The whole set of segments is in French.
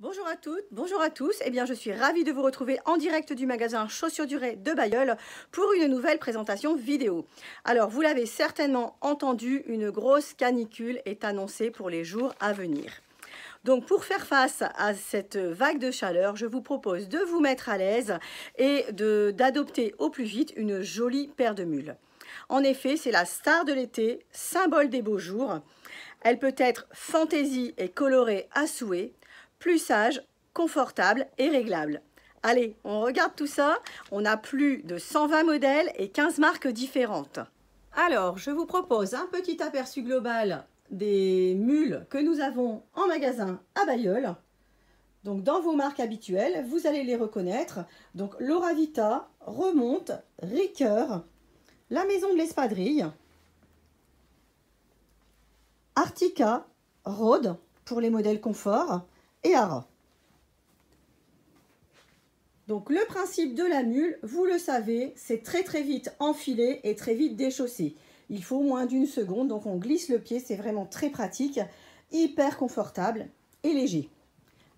Bonjour à toutes, bonjour à tous. Eh bien, je suis ravie de vous retrouver en direct du magasin Chaussures Durée de Bailleul pour une nouvelle présentation vidéo. Alors, vous l'avez certainement entendu, une grosse canicule est annoncée pour les jours à venir. Donc, pour faire face à cette vague de chaleur, je vous propose de vous mettre à l'aise et d'adopter au plus vite une jolie paire de mules. En effet, c'est la star de l'été, symbole des beaux jours. Elle peut être fantaisie et colorée à souhait, plus sage, confortable et réglable. Allez, on regarde tout ça. On a plus de 120 modèles et 15 marques différentes. Alors, je vous propose un petit aperçu global des mules que nous avons en magasin à Bailleul. Donc, dans vos marques habituelles, vous allez les reconnaître. Donc, l'Oravita, Remonte, Ricoeur, la Maison de l'Espadrille, Artica, Rhodes pour les modèles confort et Ara. Donc le principe de la mule, vous le savez, c'est très vite enfilé et très vite déchaussé. Il faut moins d'une seconde, donc on glisse le pied, c'est vraiment très pratique, hyper confortable et léger.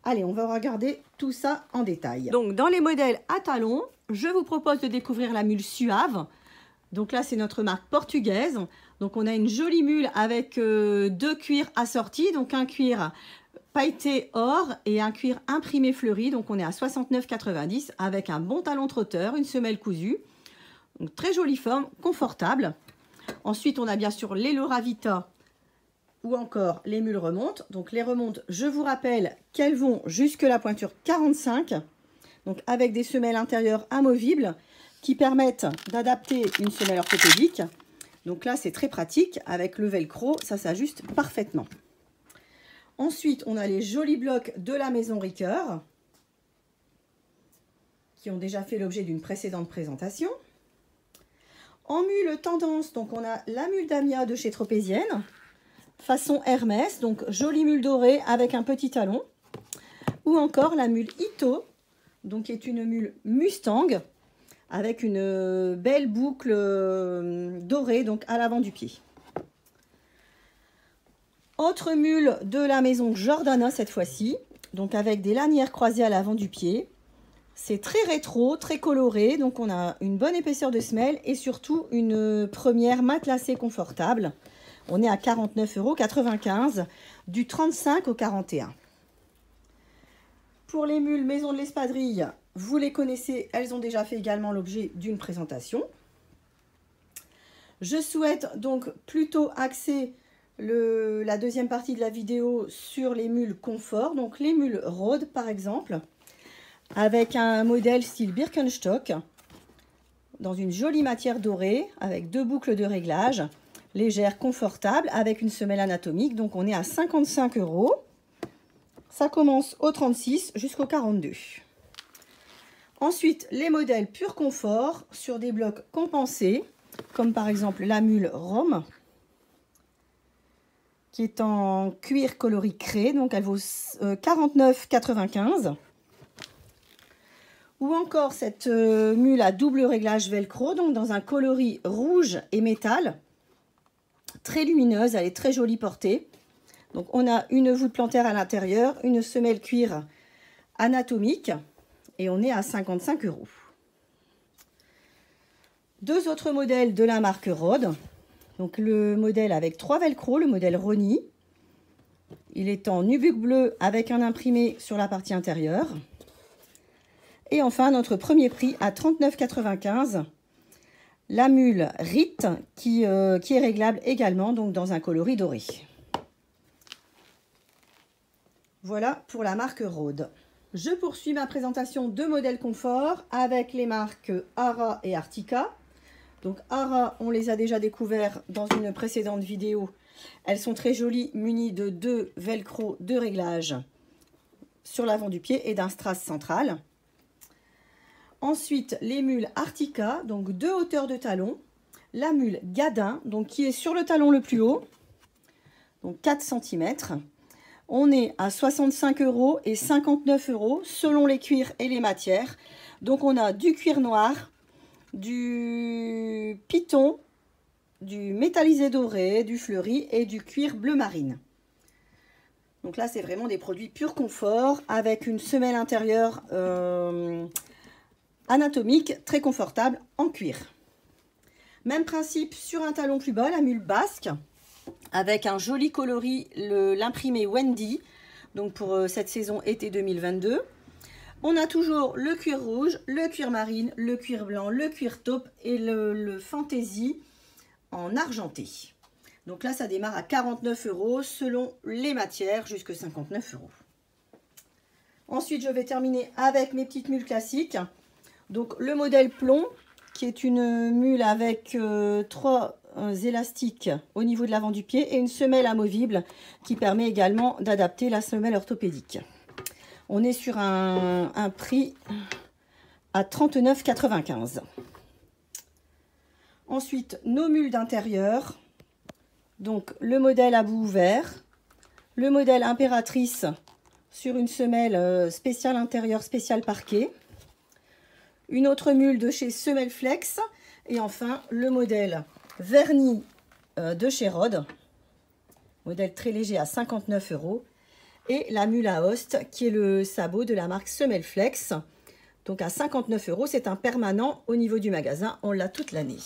Allez, on va regarder tout ça en détail. Donc dans les modèles à talons, je vous propose de découvrir la mule Suave. Donc là, c'est notre marque portugaise. Donc on a une jolie mule avec deux cuirs assortis, donc un cuir pailleté or et un cuir imprimé fleuri. Donc on est à 69,90 avec un bon talon trotteur, une semelle cousue. Donc très jolie forme, confortable. Ensuite, on a bien sûr les Loravita ou encore les mules remontes. Donc les remontes, je vous rappelle qu'elles vont jusque la pointure 45. Donc avec des semelles intérieures amovibles qui permettent d'adapter une semelle orthopédique. Donc là, c'est très pratique. Avec le velcro, ça s'ajuste parfaitement. Ensuite, on a les jolis blocs de la maison Ricoeur qui ont déjà fait l'objet d'une précédente présentation. En mule tendance, donc on a la mule Damia de chez Tropézienne, façon Hermès, donc jolie mule dorée avec un petit talon. Ou encore la mule Ito, donc qui est une mule Mustang avec une belle boucle dorée donc à l'avant du pied. Autre mule de la maison Jordana cette fois-ci, donc avec des lanières croisées à l'avant du pied. C'est très rétro, très coloré, donc on a une bonne épaisseur de semelle et surtout une première matelassée confortable. On est à 49,95 € du 35 au 41. Pour les mules Maison de l'Espadrille, vous les connaissez, elles ont déjà fait également l'objet d'une présentation. Je souhaite donc plutôt axer la deuxième partie de la vidéo sur les mules confort, donc les mules Rhodes par exemple, avec un modèle style Birkenstock, dans une jolie matière dorée, avec deux boucles de réglage, légère, confortable, avec une semelle anatomique, donc on est à 55 €. Ça commence au 36 jusqu'au 42. Ensuite, les modèles pur confort sur des blocs compensés, comme par exemple la mule Rome, qui est en cuir coloris craie, donc elle vaut 49,95 €. Ou encore cette mule à double réglage velcro, donc dans un coloris rouge et métal, très lumineuse, elle est très jolie portée. Donc on a une voûte plantaire à l'intérieur, une semelle cuir anatomique et on est à 55 €. Deux autres modèles de la marque Rhodes. Donc le modèle avec 3 velcro, le modèle Roni. Il est en nubuck bleu avec un imprimé sur la partie intérieure. Et enfin, notre premier prix à 39,95 €. La mule Rite qui est réglable également donc dans un coloris doré. Voilà pour la marque Rhodes. Je poursuis ma présentation de modèles confort avec les marques Ara et Artica. Donc Ara, on les a déjà découverts dans une précédente vidéo. Elles sont très jolies, munies de deux velcro de réglage sur l'avant du pied et d'un strass central. Ensuite, les mules Artica, donc deux hauteurs de talon. La mule Gadin, donc qui est sur le talon le plus haut, donc 4 cm. On est à 65 € et 59 € selon les cuirs et les matières. Donc on a du cuir noir, du python, du métallisé doré, du fleuri et du cuir bleu marine. Donc là, c'est vraiment des produits pur confort avec une semelle intérieure anatomique très confortable en cuir. Même principe sur un talon plus bas, la mule basque, avec un joli coloris, l'imprimé Wendy, donc pour cette saison été 2022. On a toujours le cuir rouge, le cuir marine, le cuir blanc, le cuir taupe et le fantaisie en argenté. Donc là, ça démarre à 49 € selon les matières, jusqu'à 59 €. Ensuite, je vais terminer avec mes petites mules classiques. Donc le modèle plomb, qui est une mule avec 3 élastiques au niveau de l'avant du pied et une semelle amovible qui permet également d'adapter la semelle orthopédique. On est sur un prix à 39,95 €. Ensuite, nos mules d'intérieur. Donc le modèle à bout ouvert, le modèle impératrice sur une semelle spéciale intérieure, spéciale parquet. Une autre mule de chez Semelle Flex. Et enfin, le modèle vernis de chez Rhodes. Modèle très léger à 59 €. Et la mule à hoste, qui est le sabot de la marque Semelle Flex. Donc à 59 €, c'est un permanent au niveau du magasin. On l'a toute l'année.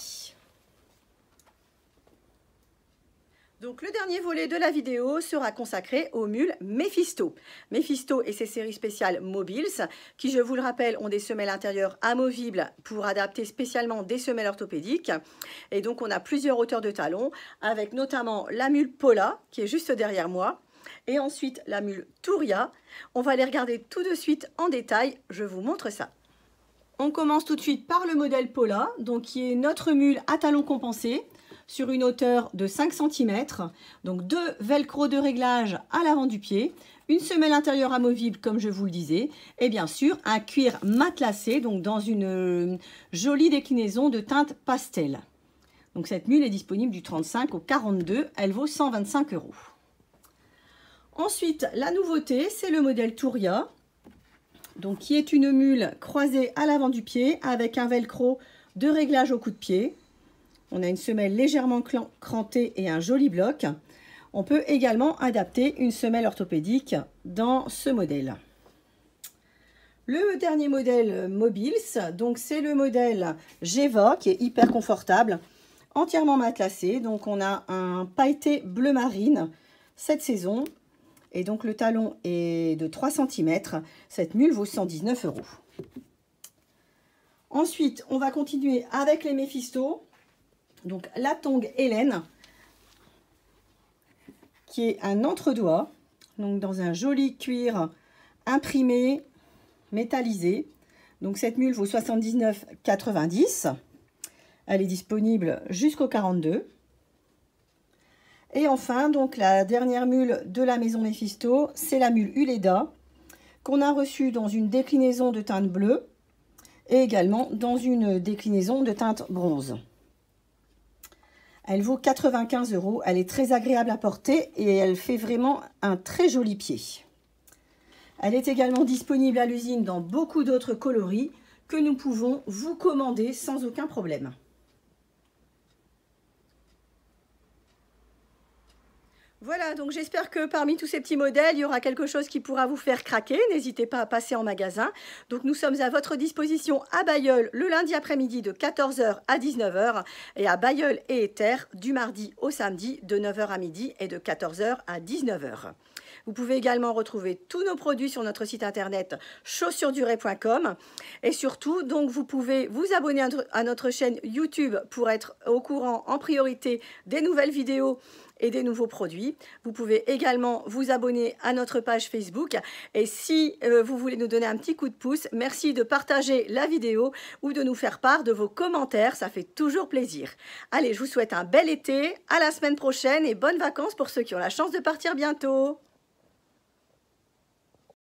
Donc le dernier volet de la vidéo sera consacré aux mules Mephisto. Mephisto et ses séries spéciales Mobiles, qui je vous le rappelle ont des semelles intérieures amovibles pour adapter spécialement des semelles orthopédiques. Et donc on a plusieurs hauteurs de talons, avec notamment la mule Paula, qui est juste derrière moi, et ensuite la mule Touria. On va les regarder tout de suite en détail, je vous montre ça. On commence tout de suite par le modèle Paula, donc qui est notre mule à talons compensés, sur une hauteur de 5 cm, donc 2 velcro de réglage à l'avant du pied, une semelle intérieure amovible comme je vous le disais, et bien sûr un cuir matelassé, donc dans une jolie déclinaison de teinte pastel. Donc cette mule est disponible du 35 au 42, elle vaut 125 €. Ensuite, la nouveauté, c'est le modèle Touria, donc qui est une mule croisée à l'avant du pied avec un velcro de réglage au coup de pied. On a une semelle légèrement crantée et un joli bloc. On peut également adapter une semelle orthopédique dans ce modèle. Le dernier modèle Mobiles, donc c'est le modèle Geva qui est hyper confortable, entièrement matelassé. Donc on a un pailleté bleu marine cette saison et donc le talon est de 3 cm. Cette mule vaut 119 €. Ensuite, on va continuer avec les Mephisto. Donc la tongue Hélène, qui est un entre-doigt, donc dans un joli cuir imprimé, métallisé. Donc cette mule vaut 79,90 €. Elle est disponible jusqu'au 42. Et enfin, donc la dernière mule de la maison Mephisto, c'est la mule Uleda, qu'on a reçue dans une déclinaison de teinte bleue et également dans une déclinaison de teinte bronze. Elle vaut 95 €. Elle est très agréable à porter et elle fait vraiment un très joli pied. Elle est également disponible à l'usine dans beaucoup d'autres coloris que nous pouvons vous commander sans aucun problème. Voilà, donc j'espère que parmi tous ces petits modèles, il y aura quelque chose qui pourra vous faire craquer. N'hésitez pas à passer en magasin. Donc nous sommes à votre disposition à Bailleul le lundi après-midi de 14 h à 19 h et à Bailleul et Éther du mardi au samedi de 9 h à midi et de 14 h à 19 h. Vous pouvez également retrouver tous nos produits sur notre site internet chaussuresdurée.com et surtout, donc, vous pouvez vous abonner à notre chaîne YouTube pour être au courant en priorité des nouvelles vidéos et des nouveaux produits. Vous pouvez également vous abonner à notre page Facebook et si vous voulez nous donner un petit coup de pouce, merci de partager la vidéo ou de nous faire part de vos commentaires, ça fait toujours plaisir. Allez, je vous souhaite un bel été, à la semaine prochaine et bonnes vacances pour ceux qui ont la chance de partir bientôt.